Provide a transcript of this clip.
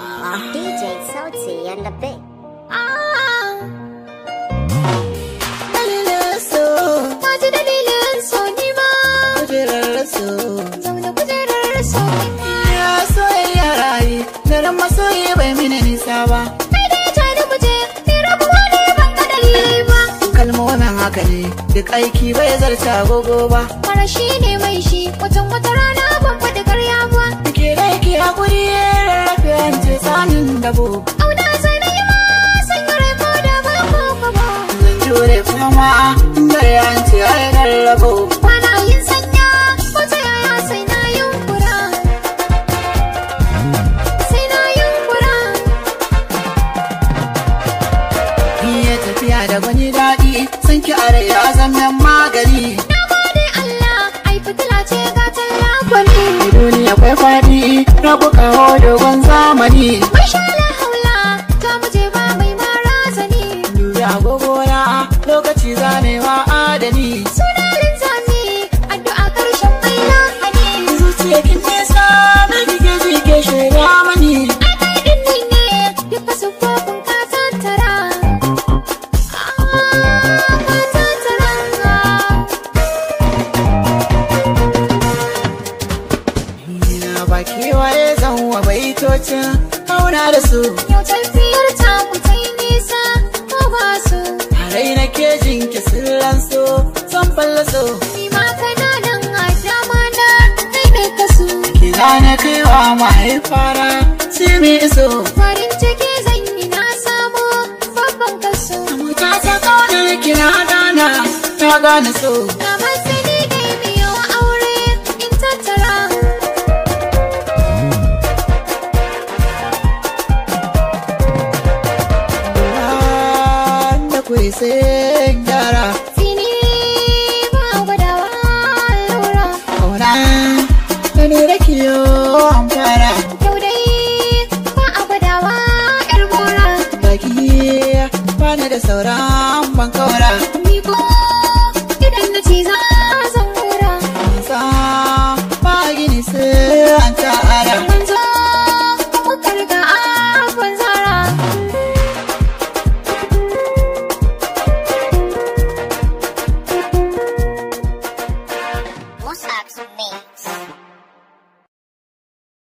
DJ Sauti and the Big. Dalilin so, Maji dalilin so ni ma. kujerar so. Zauna kujerar so ni ma. Ya soyayya rayu, daren masoyi bai mini nisa ba. Kai dai tare mu je, ni rabuwa ne ban ga dalili ba. Kalmomin haka ne, duk aiki bai zarta agogo ba. Farashi ne mai shi, wata rana ban faɗi karya ba. Ke da yake hakuri rarrafe an ce tsanin dabo. Auna sai na yi ma, sanya rai ko da ba ko ka ba. Zan jure fama, inda ya ce ai rarrabo. Kwana yin sanya, wata yaya sai na yunkura. Sai na yunkura. Iya tafiya da gwani daɗi, san ki are ya zama magani. Na gode Allah, ai fitila ce ga talla kwani. Duniya akwai faɗi, rabu kawo dogon zamani. Masha Allah haula, ta muje ba mai mara zani. Dubi agogona, lokaci zanewa adani. Suna linzami, addu'a karshen mai lahani. Zuciya kin nesa, na kike jike shaida mani. Ai kai din ni ne, duka siffofin ka tattara. Ka tattara. Ina ba kewaye zan wa baitocin auna da su. Yau tafiyar ta ku ta yi nisa, ko ba su. Harai na ke jinki sirran so, san fallaso. Ni ma kana nan a dama na, kai ne ka su. Kira na kaiwa mahaifara, sai mai iso. Farin ciki zan yi na samu, babban kaso. Muta ta kaunar kira dana, ta gane so. Na masani da biyo aure in tattara. Da kuri sai gyara. Fini ba gwadawa lura. Kauna, da ne da kiyo